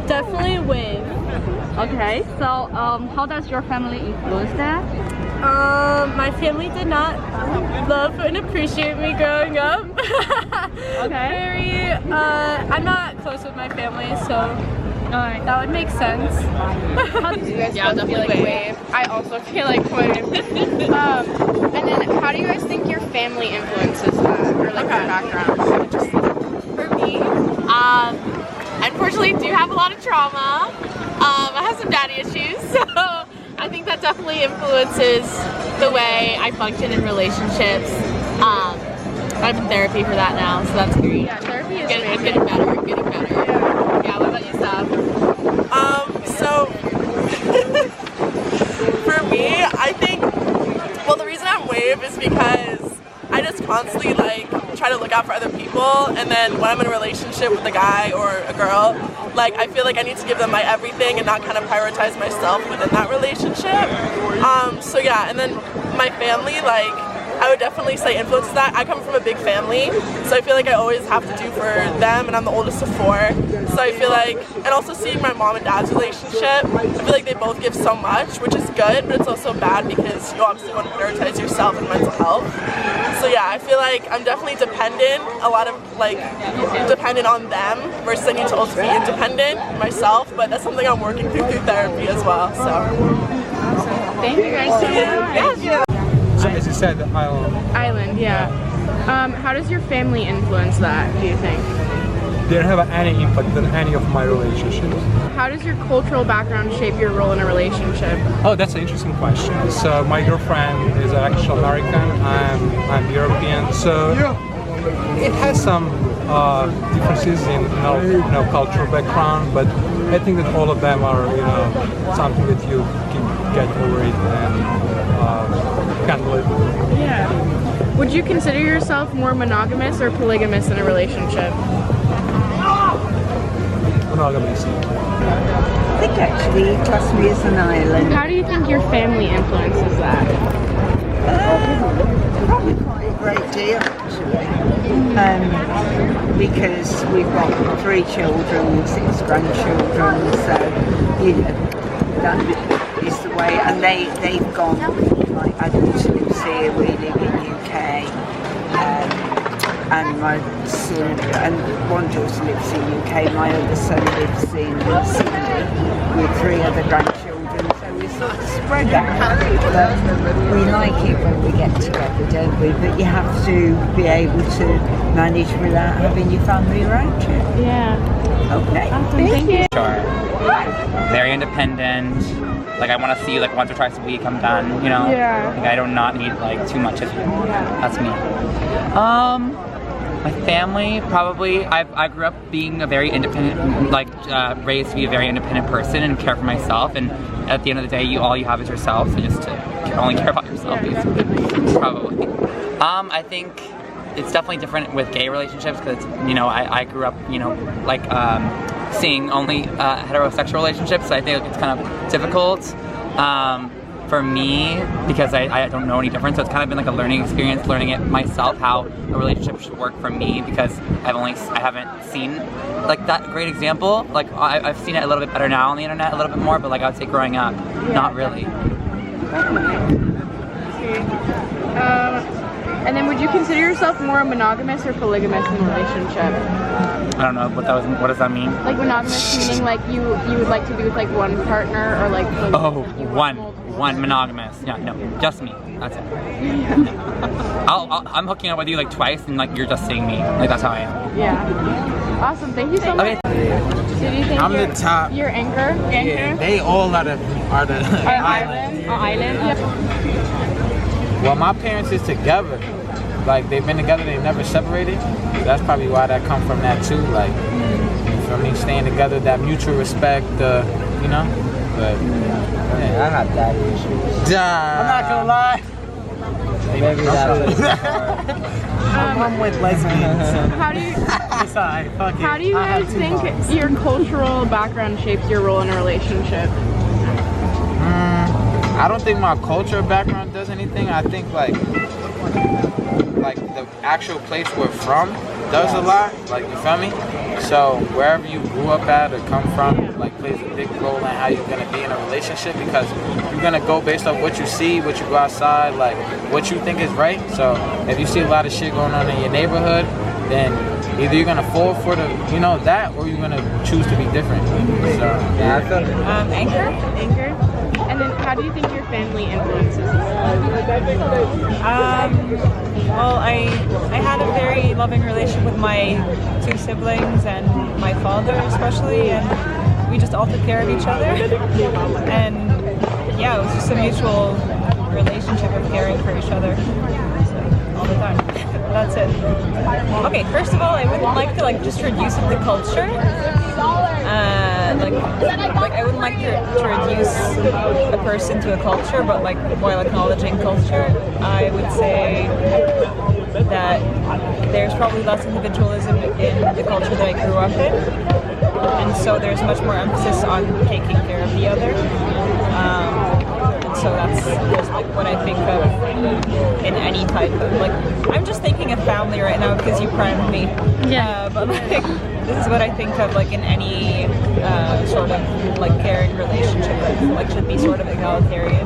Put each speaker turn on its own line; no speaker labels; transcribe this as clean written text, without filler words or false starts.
Definitely wave.
Okay, so how does your family influence that?
My family did not love and appreciate me growing up.
Okay.
I'm not close with my family, so that would make sense.
How do you guys
Definitely like wave. I also feel like wave. And then how do you guys think your family influences that, or like your background?
For me, unfortunately do have a lot of trauma. I have some daddy issues, so I think that definitely influences the way I function in relationships. I'm in therapy for that now, so that's great.
Yeah, therapy is
Getting better. Yeah, what about you, Sab?
So for me, I think, well, the reason I'm wave is because I just constantly like try to look out for other people, and then when I'm in a relationship with a guy or a girl, like I feel like I need to give them my everything and not kind of prioritize myself within that relationship. So yeah, and then my family, like I would definitely say influences that. I come from a big family, so I feel like I always have to do for them, and I'm the oldest of 4. So I feel like, and also seeing my mom and dad's relationship, I feel like they both give so much, which is good, but it's also bad because you obviously want to prioritize yourself and mental health. So yeah, I feel like I'm definitely dependent, a lot of like dependent on them versus I need to also be independent myself, but that's something I'm working through therapy as well. So
Thank you guys so much.
yeah.
So as you said,
Island, yeah. How does your family influence that, do you think?
they don't have any impact on any of my relationships.
How does your cultural background shape your role in a relationship?
Oh, that's an interesting question. So my girlfriend is actually American, I'm European, so it has some differences in cultural background, but I think that all of them are something that you can get over it and handle it.
Yeah. Would you consider yourself more monogamous or polygamous in a relationship?
Monogamous.
I think actually he classed me as an island.
How do you think your family influences that?
Probably quite a great deal actually. Because we've got 3 children, 6 grandchildren, so that is the way. And they've gone, like Adam lives here, we live in UK. And my son and one daughter lives in UK, my other son lives in Sydney with 3 other grandchildren, so we sort of spread out. But we like it when we get together, don't we? But you have to be able to manage without having your family around you.
Yeah.
Okay.
Awesome. Thank you.
Sure. Very independent. Like I want to see you like once or twice a week. I'm done.
Yeah.
Like I do not need like too much of you. That's me. My family, probably, I grew up being a very independent, raised to be a very independent person and care for myself, and at the end of the day, all you have is yourself, so just to only care about yourself, basically, probably. I think it's definitely different with gay relationships, because, I grew up, seeing only heterosexual relationships, so I think it's kind of difficult. For me, because I don't know any difference, so it's kind of been like a learning experience, learning it myself, how a relationship should work for me, because I haven't seen like that great example. Like I've seen it a little bit better now on the internet, a little bit more, but like I would say growing up, not really.
And then would you consider yourself more monogamous or polygamous in a relationship?
I don't know what that was. What does that mean?
Like monogamous meaning like you would like to be with like one partner, or like
one monogamous. Yeah, no, just me. That's it. I'm hooking up with you like twice, and like you're just seeing me. Like that's how I am.
Yeah. Awesome. Thank you so much. So do you think
I'm the top.
You're anchor.
Yeah, they all are the island.
Island. Yep.
Well, my parents is together. Like they've been together, they've never separated. That's probably why that come from that too. Like, you feel me? Staying together, that mutual respect, But
yeah, I have daddy issues.
I'm not gonna lie.
Maybe that's
I'm with lesbians.
How do you?
Sorry, fuck it.
How do you guys think your cultural background shapes your role in a relationship?
I don't think my culture background does anything. I think like the actual place we're from does a lot, like, you feel me? So wherever you grew up at or come from, like, plays a big role in how you're gonna be in a relationship, because you're gonna go based off what you see, what you go outside, like what you think is right. So if you see a lot of shit going on in your neighborhood, then either you're gonna fall for the, you know, that, or you're gonna choose to be different. So
Yeah, I feel
Anchor. And then how do you think your family influences this?
Well, I had a very loving relationship with my 2 siblings and my father especially, and we just all took care of each other. And yeah, it was just a mutual relationship of caring for each other all the time. That's it. Okay, first of all, I wouldn't like to just reduce the culture. Like I wouldn't like to reduce a person to a culture, but while acknowledging culture, I would say that there's probably less individualism in the culture that I grew up in, and so there's much more emphasis on taking care of the other. And so that's just what I think of in any type of I'm just thinking of family right now because you primed me.
Yeah.
But this is what I think of in any sort of caring relationship that should be sort of egalitarian.